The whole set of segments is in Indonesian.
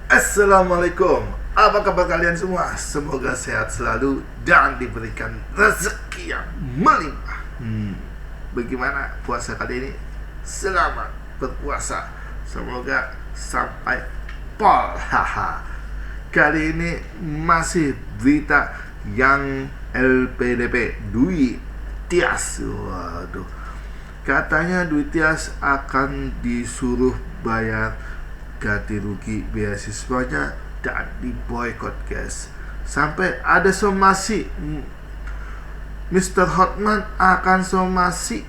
Assalamualaikum. Apa kabar kalian semua? Semoga sehat selalu dan diberikan rezeki yang melimpah. Bagaimana puasa kali ini? Selamat berpuasa. Semoga sampai pol. Kali ini masih berita yang LPDP Dwi Tias. Waduh. Katanya Dwi Tias akan disuruh bayar ganti rugi beasiswanya dan diboykot, guys. Sampai ada somasi, Mr. Hotman akan somasi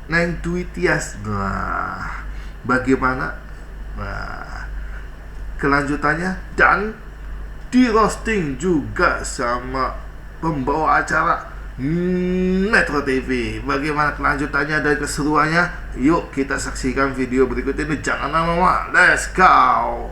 Neng Dwi Tias. Nah, bagaimana? Nah, kelanjutannya dan di roasting juga sama pembawa acara Metro TV. Bagaimana kelanjutannya dan keseruannya? Yuk kita saksikan video berikut ini. Jangan lama-lama, let's go.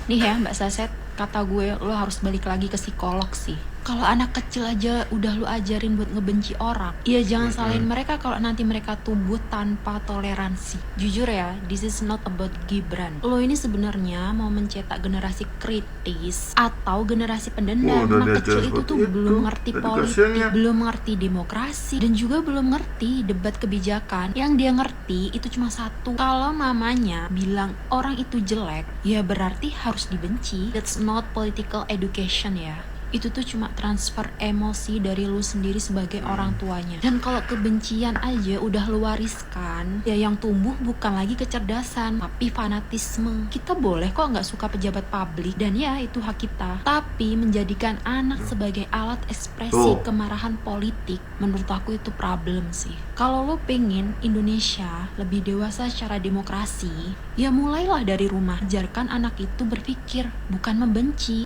Nih ya Mbak Saset, kata gue lo harus balik lagi ke psikolog sih. Kalau anak kecil aja udah lo ajarin buat ngebenci orang, ya jangan salahin mereka kalau nanti mereka tumbuh tanpa toleransi. Jujur ya, this is not about Gibran. Lo ini sebenarnya mau mencetak generasi kritis atau generasi pendendam. Anak kecil itu tuh belum ngerti politik, belum ngerti demokrasi, dan juga belum ngerti debat kebijakan. Yang dia ngerti itu cuma satu, kalau mamanya bilang orang itu jelek, ya berarti harus dibenci. That's not political education ya. Itu tuh cuma transfer emosi dari lu sendiri sebagai orang tuanya. Dan kalau kebencian aja udah lu wariskan, ya yang tumbuh bukan lagi kecerdasan, tapi fanatisme. Kita boleh kok nggak suka pejabat publik, dan ya itu hak kita. Tapi menjadikan anak sebagai alat ekspresi kemarahan politik, menurut aku itu problem sih. Kalau lo pengen Indonesia lebih dewasa secara demokrasi, ya mulailah dari rumah. Ajarkan anak itu berpikir, bukan membenci.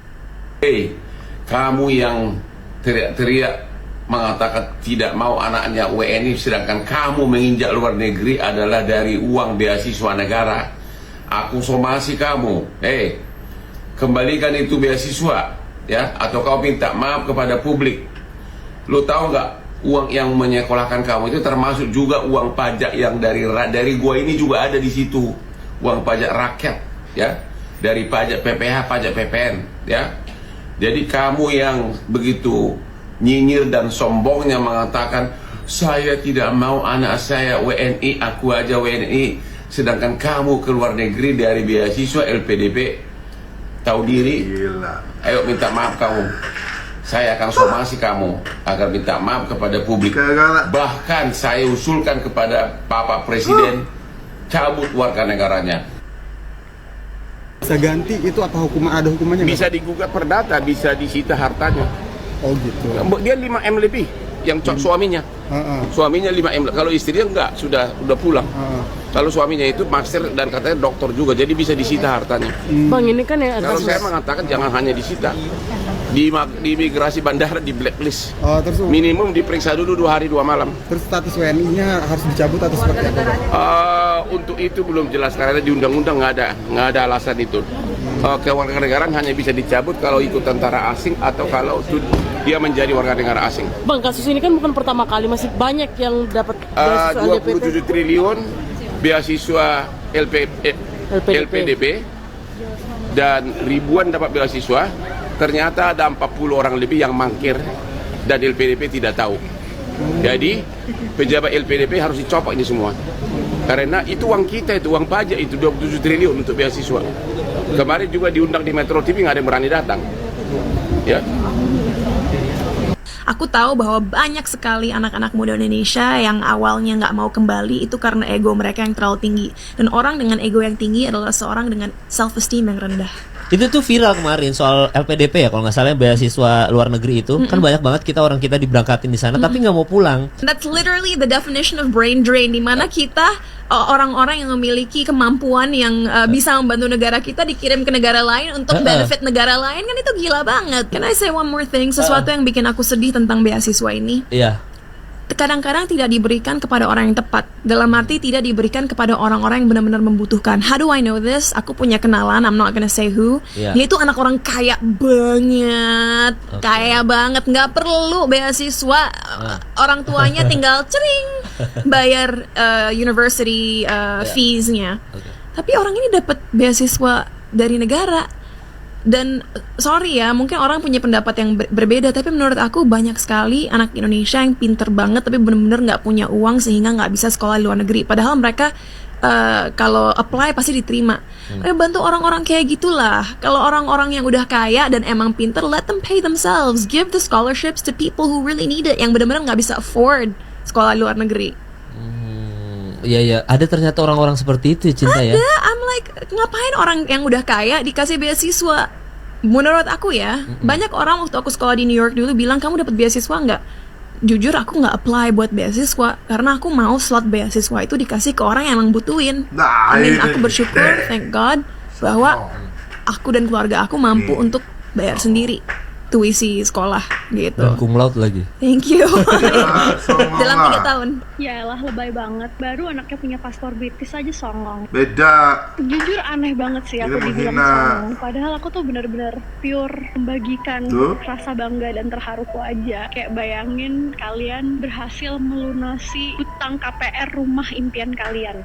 Kamu yang teriak-teriak mengatakan tidak mau anaknya WNI, sedangkan kamu menginjak luar negeri adalah dari uang beasiswa negara. Aku somasi kamu, kembalikan itu beasiswa, ya, atau kau minta maaf kepada publik. Lu tahu nggak, uang yang menyekolahkan kamu itu termasuk juga uang pajak yang dari gua ini juga ada di situ, uang pajak rakyat, ya, dari pajak PPH, pajak PPN, ya. Jadi kamu yang begitu nyinyir dan sombongnya mengatakan saya tidak mau anak saya WNI, aku aja WNI, sedangkan kamu ke luar negeri dari beasiswa LPDP, tahu diri? Gila. Ayo minta maaf kamu. Saya akan somasi kamu agar minta maaf kepada publik. Bahkan saya usulkan kepada Bapak Presiden cabut warga negaranya. Bisa ganti itu apa ada hukumannya? Bisa digugat perdata, bisa disita hartanya. Oh gitu. Dia 5M lebih yang suaminya. Suaminya 5M. Kalau istrinya enggak, sudah pulang. Kalau suaminya itu master dan katanya dokter juga, jadi bisa disita hartanya. Bang, ini kan ya. Kalau saya mengatakan jangan hanya disita. Di imigrasi bandara di blacklist. Terus minimum diperiksa dulu 2 hari 2 malam. Terus status WNI-nya harus dicabut atau seperti apa? Untuk itu belum jelas karena di undang-undang nggak ada alasan itu. Kewarganegaraan hanya bisa dicabut kalau ikut tentara asing atau kalau dia menjadi warga negara asing. Bang, kasus ini kan bukan pertama kali, masih banyak yang dapat beasiswa 27 triliun beasiswa LPDP dan ribuan dapat beasiswa. Ternyata ada 40 orang lebih yang mangkir dan LPDP tidak tahu. Jadi pejabat LPDP harus dicopot ini semua. Karena itu uang kita, itu uang pajak, itu 27 triliun untuk beasiswa. Kemarin juga diundang di Metro TV, nggak ada yang berani datang. Ya. Aku tahu bahwa banyak sekali anak-anak muda Indonesia yang awalnya nggak mau kembali itu karena ego mereka yang terlalu tinggi. Dan orang dengan ego yang tinggi adalah seorang dengan self-esteem yang rendah. Itu tuh viral kemarin soal LPDP ya kalau nggak salah, beasiswa luar negeri itu kan banyak banget orang kita diberangkatin di sana tapi nggak mau pulang. That's literally the definition of brain drain, di mana kita orang-orang yang memiliki kemampuan yang bisa membantu negara kita dikirim ke negara lain untuk benefit negara lain, kan itu gila banget. Can I say one more thing? Sesuatu yang bikin aku sedih tentang beasiswa ini. Iya. Kadang-kadang tidak diberikan kepada orang yang tepat. Dalam arti tidak diberikan kepada orang-orang yang benar-benar membutuhkan. How do I know this? Aku punya kenalan, I'm not gonna say who. Dia itu anak orang kaya banget, kaya banget, nggak perlu beasiswa. Orang tuanya tinggal cering bayar university fees-nya. Tapi orang ini dapat beasiswa dari negara. Dan sorry ya, mungkin orang punya pendapat yang berbeda, tapi menurut aku banyak sekali anak Indonesia yang pinter banget tapi benar-benar nggak punya uang sehingga nggak bisa sekolah di luar negeri. Padahal mereka kalau apply pasti diterima. Bantu orang-orang kayak gitulah. Kalau orang-orang yang udah kaya dan emang pinter, let them pay themselves. Give the scholarships to people who really need it, yang benar-benar nggak bisa afford sekolah di luar negeri. Iya, ada ternyata orang-orang seperti itu ya, Cinta ya. Ada, I'm like, ngapain orang yang udah kaya dikasih beasiswa? Menurut aku ya, banyak orang waktu aku sekolah di New York dulu bilang, kamu dapat beasiswa nggak? Jujur aku nggak apply buat beasiswa karena aku mau slot beasiswa itu dikasih ke orang yang emang butuhin. Aku bersyukur, thank God, bahwa aku dan keluarga aku mampu untuk bayar sendiri tuisi sekolah gitu. Dan cum laude lagi. Thank you. Dalam 3 tahun. Yaelah, lebay banget. Baru anaknya punya paspor British aja songong. Beda. Jujur aneh banget sih aku dibilang songong. Padahal aku tuh benar-benar pure membagikan rasa bangga dan terharuku aja. Kayak bayangin kalian berhasil melunasi utang KPR rumah impian kalian.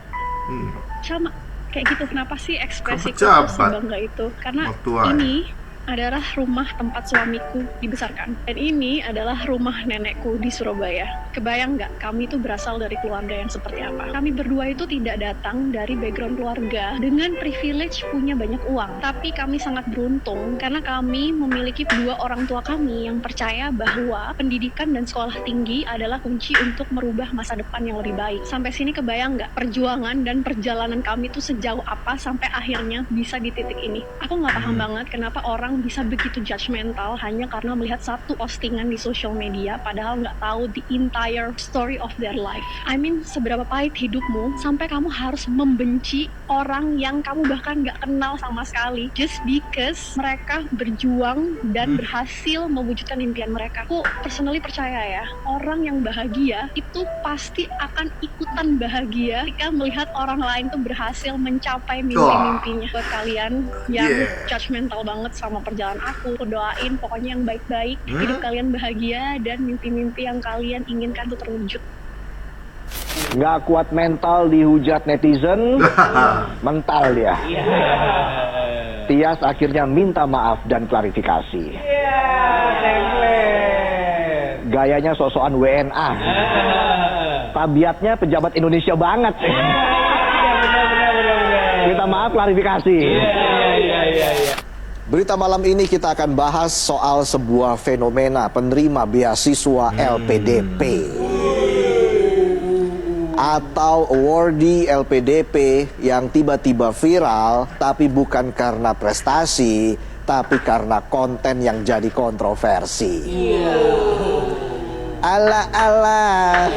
Sama kayak gitu. Kenapa sih ekspresiku sebangga itu? Karena ini adalah rumah tempat suamiku dibesarkan, dan ini adalah rumah nenekku di Surabaya. Kebayang nggak kami itu berasal dari keluarga yang seperti apa? Kami berdua itu tidak datang dari background keluarga dengan privilege punya banyak uang, tapi kami sangat beruntung karena kami memiliki kedua orang tua kami yang percaya bahwa pendidikan dan sekolah tinggi adalah kunci untuk merubah masa depan yang lebih baik. Sampai sini kebayang nggak perjuangan dan perjalanan kami itu sejauh apa sampai akhirnya bisa di titik ini? Aku nggak paham banget kenapa orang bisa begitu judgmental hanya karena melihat satu postingan di social media padahal nggak tahu the entire story of their life. I mean, seberapa pahit hidupmu sampai kamu harus membenci orang yang kamu bahkan nggak kenal sama sekali just because mereka berjuang dan berhasil mewujudkan impian mereka. Aku personally percaya ya, orang yang bahagia itu pasti akan ikutan bahagia ketika melihat orang lain tuh berhasil mencapai mimpi-mimpinya. Buat kalian yang judgmental banget sama perjalanan aku doain pokoknya yang baik-baik, hidup kalian bahagia dan mimpi-mimpi yang kalian inginkan tuh terwujud. Nggak kuat mental dihujat netizen, mental dia. Tias akhirnya minta maaf dan klarifikasi. Gayanya sosokan WNA, tabiatnya pejabat Indonesia banget. Minta maaf, klarifikasi. Berita malam ini kita akan bahas soal sebuah fenomena penerima beasiswa LPDP atau awardee LPDP yang tiba-tiba viral, tapi bukan karena prestasi, tapi karena konten yang jadi kontroversi. Ala-ala,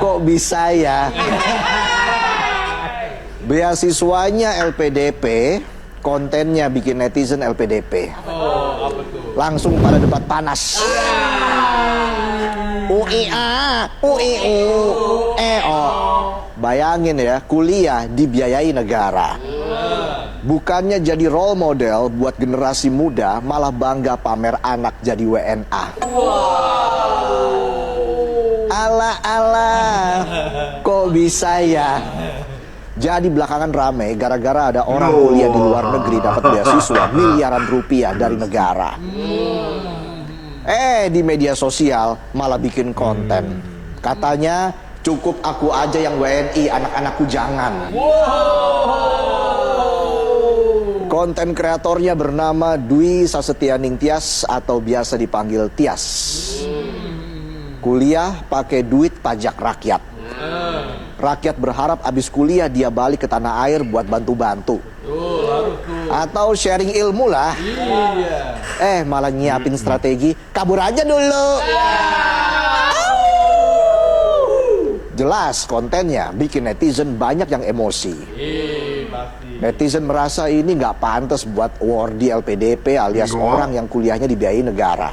kok bisa ya? Beasiswanya LPDP, kontennya bikin netizen LPDP. Langsung pada debat panas. UIA, UIU, EO. Bayangin ya, kuliah dibiayai negara. Bukannya jadi role model buat generasi muda, malah bangga pamer anak jadi WNA. Ala-ala, kok bisa ya? Jadi belakangan rame gara-gara ada orang kuliah di luar negeri dapat beasiswa miliaran rupiah dari negara. Di media sosial malah bikin konten. Katanya cukup aku aja yang WNI, anak-anakku jangan. Konten kreatornya bernama Dwi Sasetyaning Tias atau biasa dipanggil Tias. Kuliah pakai duit pajak rakyat. Rakyat berharap abis kuliah dia balik ke tanah air buat bantu-bantu. Atau sharing ilmu lah. Malah nyiapin strategi, kabur aja dulu. Jelas kontennya bikin netizen banyak yang emosi. Netizen merasa ini nggak pantas buat Wardi LPDP alias orang yang kuliahnya dibiayai negara.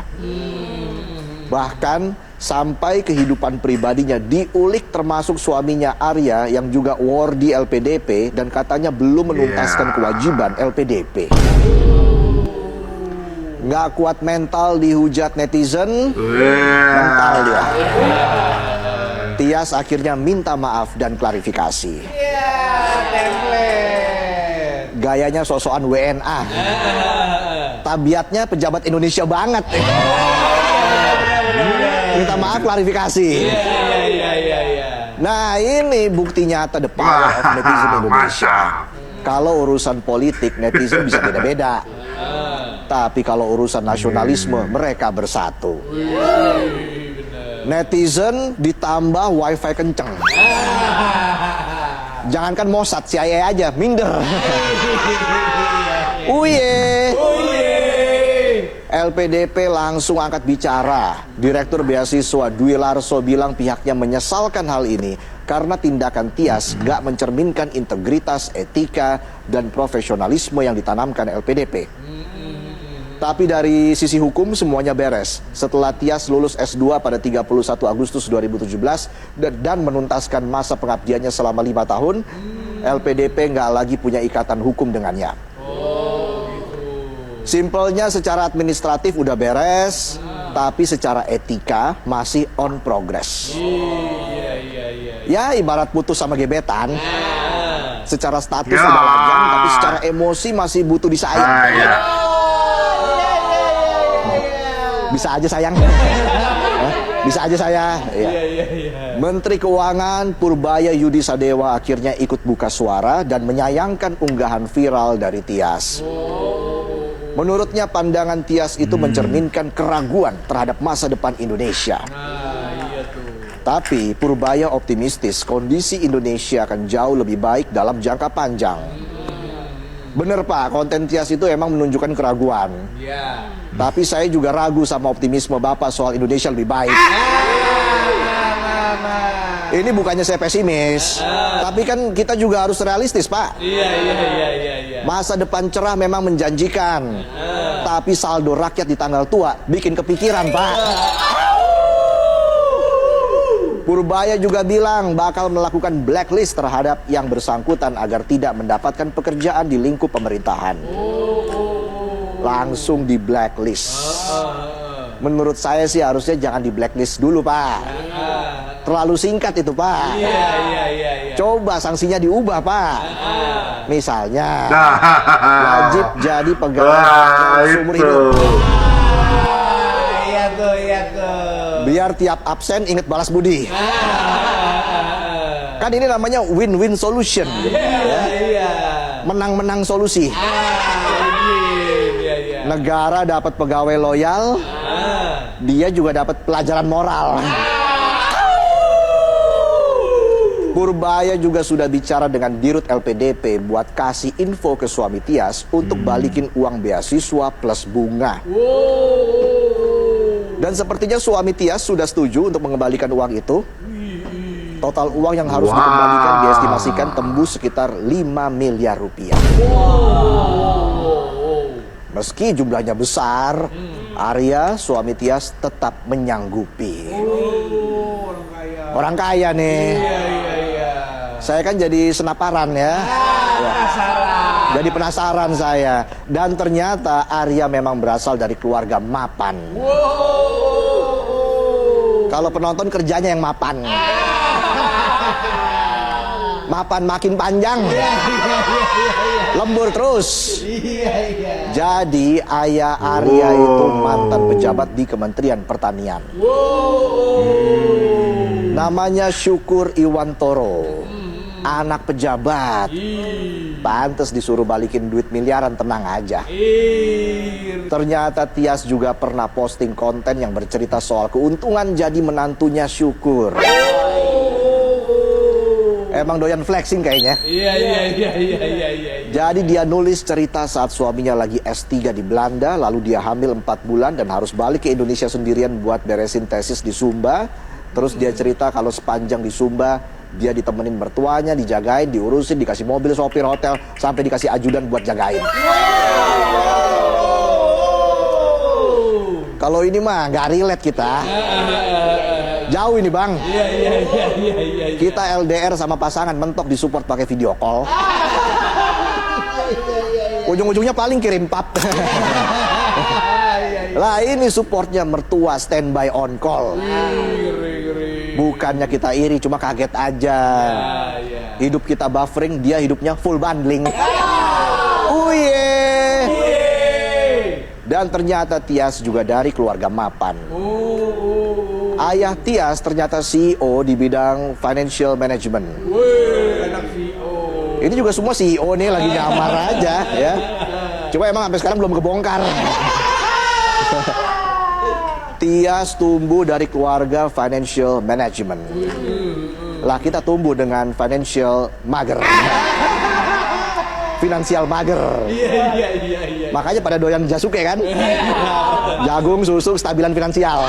Bahkan sampai kehidupan pribadinya diulik, termasuk suaminya Arya yang juga Wardi LPDP dan katanya belum menuntaskan kewajiban LPDP. Nggak kuat mental dihujat netizen, mental dia. Tias akhirnya minta maaf dan klarifikasi. Gayanya sosokan WNA, tabiatnya pejabat Indonesia banget. Minta maaf, klarifikasi. Nah, ini bukti nyata the power of netizen Indonesia. Kalau urusan politik netizen bisa beda-beda, tapi kalau urusan nasionalisme mereka bersatu. Netizen ditambah wifi kenceng. Jangankan Mossad, CIA aja minder. Uye. LPDP langsung angkat bicara. Direktur beasiswa Dwi Larso bilang pihaknya menyesalkan hal ini karena tindakan Tias gak mencerminkan integritas, etika, dan profesionalisme yang ditanamkan LPDP. Tapi dari sisi hukum semuanya beres. Setelah Tias lulus S2 pada 31 Agustus 2017 dan menuntaskan masa pengabdiannya selama 5 tahun, LPDP nggak lagi punya ikatan hukum dengannya. Simpelnya secara administratif udah beres, tapi secara etika masih on progress. Ya ibarat putus sama gebetan. Secara status udah lajang, tapi secara emosi masih butuh disayang. Bisa aja sayang. Bisa aja saya. Menteri Keuangan Purbaya Yudi Sadewa akhirnya ikut buka suara dan menyayangkan unggahan viral dari Tias. Menurutnya pandangan Tias itu mencerminkan keraguan terhadap masa depan Indonesia. Tapi Purbaya optimistis kondisi Indonesia akan jauh lebih baik dalam jangka panjang. Bener Pak, konten Tias itu emang menunjukkan keraguan. Tapi saya juga ragu sama optimisme Bapak soal Indonesia lebih baik. Ini bukannya saya pesimis, tapi kan kita juga harus realistis Pak. Masa depan cerah memang menjanjikan, tapi saldo rakyat di tanggal tua bikin kepikiran Pak. Purbaya juga bilang bakal melakukan blacklist terhadap yang bersangkutan agar tidak mendapatkan pekerjaan di lingkup pemerintahan. Langsung di blacklist. Menurut saya sih harusnya jangan di blacklist dulu Pak. Terlalu singkat itu Pak. Coba sanksinya diubah Pak. Misalnya wajib jadi pegawai seumur hidup. Biar tiap absen ingat balas budi. Kan ini namanya win-win solution. Menang-menang solusi. Negara dapat pegawai loyal, dia juga dapat pelajaran moral. Purbaya juga sudah bicara dengan Dirut LPDP buat kasih info ke suami Tias untuk balikin uang beasiswa plus bunga. Dan sepertinya suami Tias sudah setuju untuk mengembalikan uang itu. Total uang yang harus dikembalikan diestimasikan tembus sekitar 5 miliar rupiah. Meski jumlahnya besar, Arya, suami Tias, tetap menyanggupi. Orang kaya nih. Saya kan jadi senaparan ya. Jadi penasaran saya. Dan ternyata Arya memang berasal dari keluarga mapan. Kalau penonton kerjanya yang mapan. Mapan makin panjang. Lembur terus. Jadi ayah Arya itu mantan pejabat di Kementerian Pertanian. Namanya Syukur Iwantoro. Anak pejabat. Pantes disuruh balikin duit miliaran, tenang aja. Ternyata Tias juga pernah posting konten yang bercerita soal keuntungan jadi menantunya Syukur. Emang doyan flexing kayaknya. Iya. Jadi dia nulis cerita saat suaminya lagi S3 di Belanda, lalu dia hamil 4 bulan dan harus balik ke Indonesia sendirian buat beresin tesis di Sumba. Terus dia cerita kalau sepanjang di Sumba, dia ditemenin mertuanya, dijagain, diurusin, dikasih mobil sopir hotel, sampai dikasih ajudan buat jagain. Kalau ini mah nggak relate kita. Jauh ini bang. Kita LDR sama pasangan mentok disupport pakai video call. Ujung-ujungnya paling kirim pap. Lah ini supportnya mertua standby on call. Bukannya kita iri, cuma kaget aja. Hidup kita buffering, dia hidupnya full bundling. Dan ternyata Tias juga dari keluarga mapan. Ayah Tias ternyata CEO di bidang financial management. Ini juga semua CEO nih lagi nyamar aja ya. Cuma emang sampai sekarang belum kebongkar. Tias tumbuh dari keluarga financial management. Lah kita tumbuh dengan financial mager. Finansial mager. Iya. Makanya pada doyan Jasuke kan? Jagung, susu, stabilan finansial.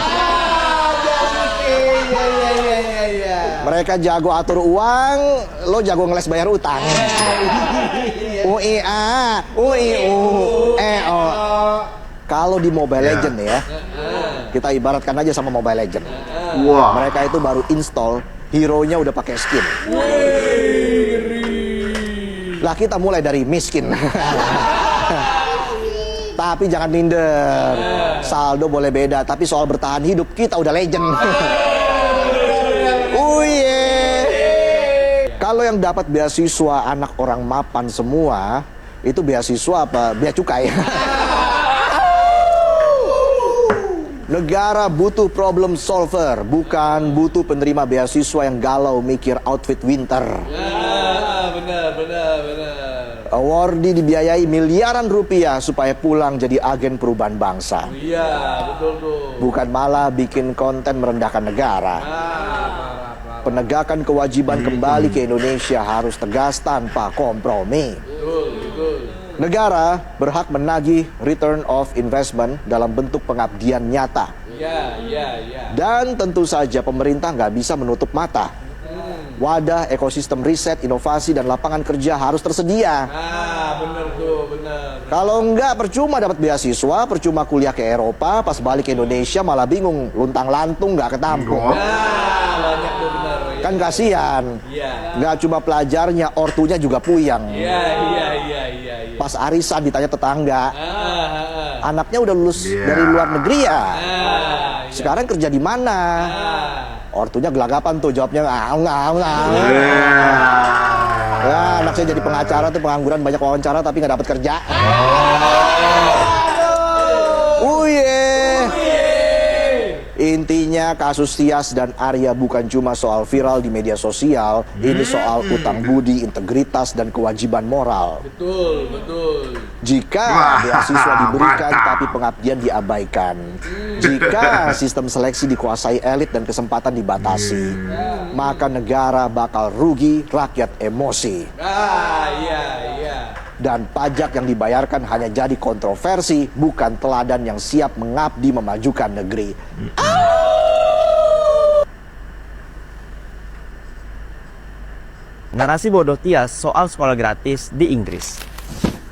Mereka jago atur uang, lo jago ngeles bayar utang. UIA, UIU, EO. Kalau di Mobile Legend ya, kita ibaratkan aja sama Mobile Legend. Mereka itu baru install, hero-nya udah pakai skin. Lah kita mulai dari miskin. Tapi jangan minder. Saldo boleh beda, tapi soal bertahan hidup kita udah legend. Kalau yang dapat beasiswa anak orang mapan semua, itu beasiswa apa? Bea cukai. Negara butuh problem solver, bukan butuh penerima beasiswa yang galau mikir outfit winter. Benar. Awardee dibiayai miliaran rupiah supaya pulang jadi agen perubahan bangsa. Iya, betul tuh. Bukan malah bikin konten merendahkan negara. Penegakan kewajiban kembali ke Indonesia harus tegas tanpa kompromi. Betul. Negara berhak menagih return of investment dalam bentuk pengabdian nyata. Iya. Dan tentu saja pemerintah nggak bisa menutup mata. Wadah ekosistem riset, inovasi, dan lapangan kerja harus tersedia. Benar. Kalau enggak, percuma dapat beasiswa, percuma kuliah ke Eropa, pas balik ke Indonesia malah bingung, luntang-lantung nggak ketampung. Banyak tuh benar. Kan kasihan. Nggak cuma pelajarnya, ortunya juga puyeng. Iya. Pas arisan ditanya tetangga, anaknya udah lulus dari luar negeri ya? Sekarang kerja di mana? Ortunya gelagapan tuh, jawabnya enggak. Ya, anak saya jadi pengacara tuh, pengangguran, banyak wawancara tapi nggak dapat kerja. Intinya kasus Tias dan Arya bukan cuma soal viral di media sosial, ini soal utang budi, integritas, dan kewajiban moral. Betul. Jika beasiswa diberikan tapi pengabdian diabaikan, jika sistem seleksi dikuasai elit dan kesempatan dibatasi, maka negara bakal rugi, rakyat emosi. Iya. Dan pajak yang dibayarkan hanya jadi kontroversi, bukan teladan yang siap mengabdi memajukan negeri. Narasi bodoh Tias soal sekolah gratis di Inggris.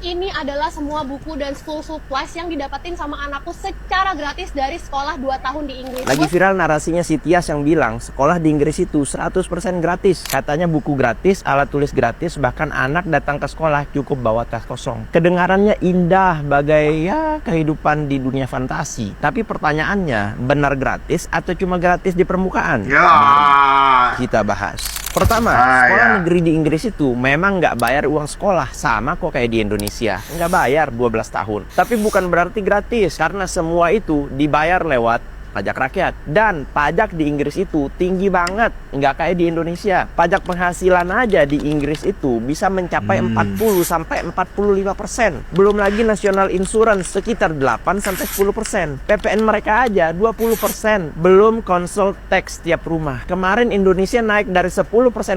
Ini adalah semua buku dan school supplies yang didapetin sama anakku secara gratis dari sekolah 2 tahun di Inggris. Lagi viral narasinya si Tias yang bilang sekolah di Inggris itu 100% gratis. Katanya buku gratis, alat tulis gratis, bahkan anak datang ke sekolah cukup bawa tas kosong. Kedengarannya indah bagai ya kehidupan di dunia fantasi. Tapi pertanyaannya, benar gratis atau cuma gratis di permukaan? Mari kita bahas. Pertama, sekolah negeri di Inggris itu memang nggak bayar uang sekolah, sama kok kayak di Indonesia. Nggak bayar 12 tahun. Tapi bukan berarti gratis, karena semua itu dibayar lewat pajak rakyat. Dan pajak di Inggris itu tinggi banget, nggak kayak di Indonesia. Pajak penghasilan aja di Inggris itu bisa mencapai 40-45%. Belum lagi national insurance sekitar 8-10%. PPN mereka aja 20%. Belum council tax tiap rumah. Kemarin Indonesia naik dari 10%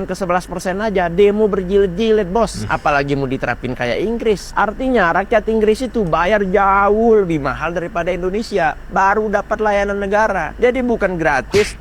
ke 11% aja. Demo berjilid-jilid, bos. Apalagi mau diterapin kayak Inggris. Artinya rakyat Inggris itu bayar jauh lebih mahal daripada Indonesia. Baru dapat layanan negara. Jadi bukan gratis,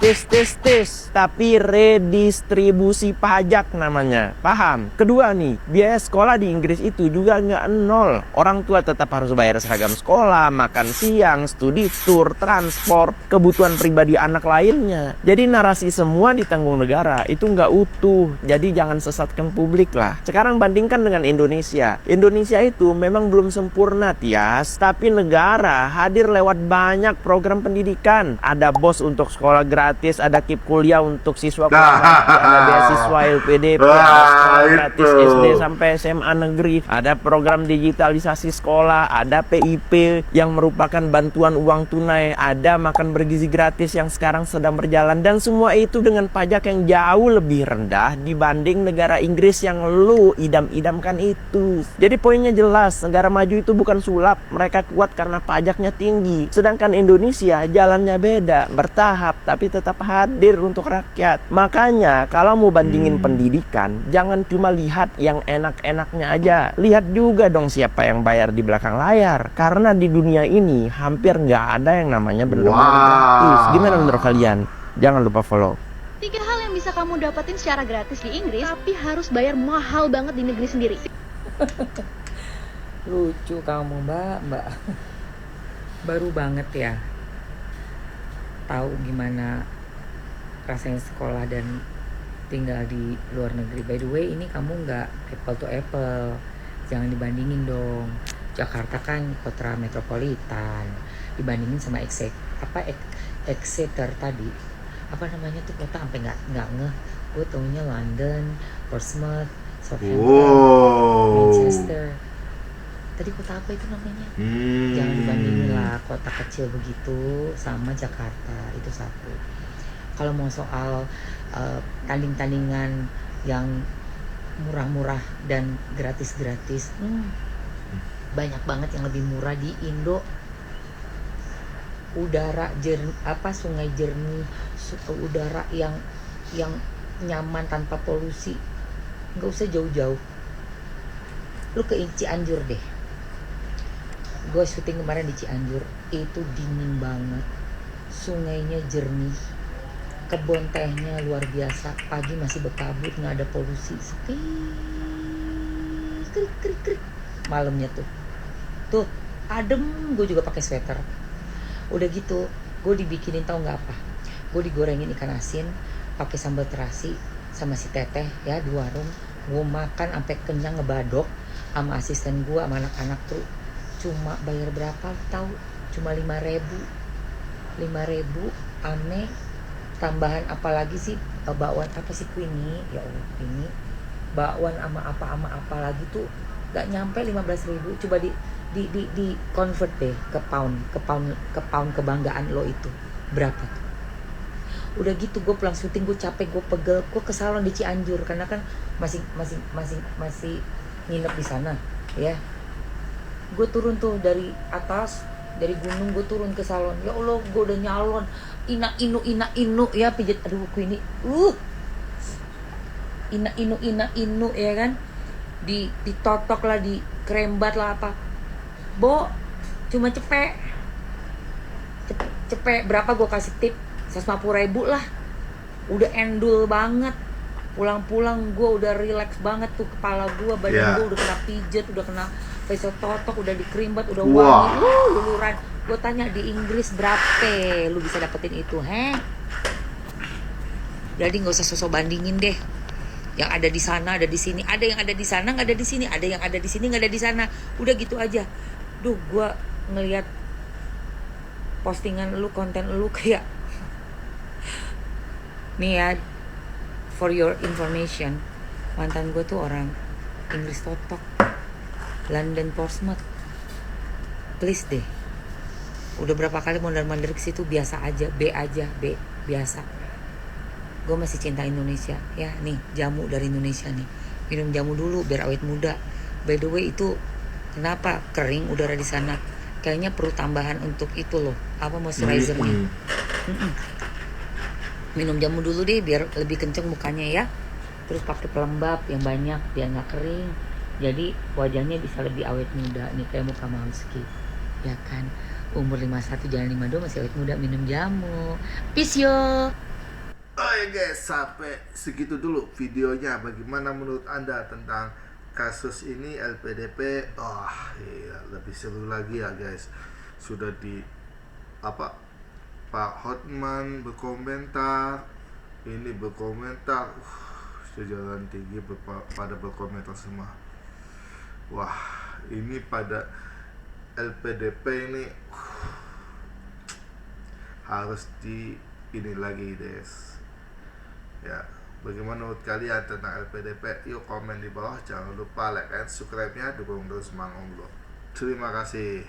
tapi redistribusi pajak namanya. Paham? Kedua nih, biaya sekolah di Inggris itu juga nggak nol. Orang tua tetap harus bayar seragam sekolah, makan siang, studi tour, transport, kebutuhan pribadi anak lainnya. Jadi narasi semua ditanggung negara itu nggak utuh. Jadi jangan sesatkan publik lah. Sekarang bandingkan dengan Indonesia. Indonesia itu memang belum sempurna, Tias, tapi negara hadir lewat banyak program pendidikan. Ada BOS untuk sekolah gratis, ada KIP kuliah untuk siswa ada beasiswa LPDP, ada sekolah gratis SD sampai SMA negeri, ada program digitalisasi sekolah, ada PIP yang merupakan bantuan uang tunai, ada makan bergizi gratis yang sekarang sedang berjalan, dan semua itu dengan pajak yang jauh lebih rendah dibanding negara Inggris yang lu idam-idamkan itu. Jadi poinnya jelas, negara maju itu bukan sulap, mereka kuat karena pajaknya tinggi. Sedangkan Indonesia jalannya beda, bertahap tapi tetap hadir untuk rakyat. Makanya kalau mau bandingin pendidikan, jangan cuma lihat yang enak-enaknya aja. Lihat juga dong siapa yang bayar di belakang layar. Karena di dunia ini hampir nggak ada yang namanya benar-benar gratis. Gimana menurut kalian? Jangan lupa follow. 3 hal yang bisa kamu dapetin secara gratis di Inggris, tapi harus bayar mahal banget di negeri sendiri. Lucu kamu, Mbak. Baru banget ya tahu gimana rasanya sekolah dan tinggal di luar negeri. By the way, ini kamu nggak apple to apple, jangan dibandingin dong. Jakarta kan kota metropolitan, dibandingin sama Exeter tadi, apa namanya tuh kota, sampai nggak ngeh. Gue taunya London, Portsmouth, Southampton, Manchester. Tadi kota apa itu namanya? Jangan dibandingin lah kota kecil begitu sama Jakarta, itu satu. Kalau mau soal tanding-tandingan yang murah-murah dan gratis-gratis, banyak banget yang lebih murah di Indo. Udara sungai jernih, udara yang nyaman tanpa polusi, nggak usah jauh-jauh. Lu ke Cianjur deh. Gue syuting kemarin di Cianjur, itu dingin banget, sungainya jernih, kebun tehnya luar biasa, pagi masih berkabut, nggak ada polusi, sepi, krik. Malamnya tuh adem. Gue juga pakai sweater. Udah gitu, gue dibikinin, tau nggak apa? Gue digorengin ikan asin, pakai sambal terasi sama si teteh ya di warung. Gue makan sampai kenyang, ngebadok sama asisten gue sama anak-anak tuh. Cuma bayar berapa tahu? Cuma 5.000. Aneh. Tambahan apalagi sih, bakwan apa sih ini? Ya Allah, ini bakwan sama apa lagi tuh gak nyampe 15.000. Coba di convert deh ke pound kebanggaan lo itu berapa tuh? Udah gitu gue pulang syuting, gue capek, gue pegel, gue ke salon di Cianjur karena kan masih nginep di sana ya. Gue turun tuh dari atas, dari gunung, gue turun ke salon. Ya Allah, gue udah nyalon ina inu ya, pijat, aduh aku ini ina inu ya kan, ditotok lah, di krembat lah apa. Bo, cuma cepet berapa gue kasih tip? 150.000 lah. Udah endul banget. Pulang-pulang gue udah relax banget tuh, kepala gue, badan gue udah kena pijet, udah kena facial totok, udah dikrimbat, udah wangi, luluran. Gue tanya di Inggris berapa lu bisa dapetin itu, Jadi nggak usah sosok bandingin deh. Yang ada di sana, ada di sini, ada yang ada di sana nggak ada di sini, ada yang ada di sini nggak ada di sana. Udah gitu aja. Duh, gue ngelihat postingan lu, konten lu kayak nih ya, for your information, mantan gue tuh orang Inggris totok, London, Portsmouth. Please deh, Udah berapa kali mondar-mandir ke situ biasa aja, B biasa. Gue masih cinta Indonesia ya. Nih jamu dari Indonesia nih, minum jamu dulu biar awet muda. By the way itu kenapa kering udara di sana? Kayaknya perlu tambahan untuk itu loh, apa moisturizernya. Minum jamu dulu deh biar lebih kenceng mukanya ya. Terus pakai pelembab yang banyak biar nggak kering. Jadi wajahnya bisa lebih awet muda nih kayak muka Mamski. Ya kan? Umur 51 jangan 52 masih awet muda, minum jamu. Peace yo. Oh ya guys, sampai segitu dulu videonya. Bagaimana menurut Anda tentang kasus ini LPDP? Oh iya, lebih seru lagi ya guys. Sudah di apa? Pak Hotman berkomentar, ini berkomentar, sejalan tinggi pada berkomentar semua. Wah, ini pada LPDP ini harus di ini lagi guys. Ya, bagaimana menurut kalian tentang LPDP? Yuk komen di bawah, jangan lupa like and subscribe-nya, dukung terus Mang Om Lo. Terima kasih.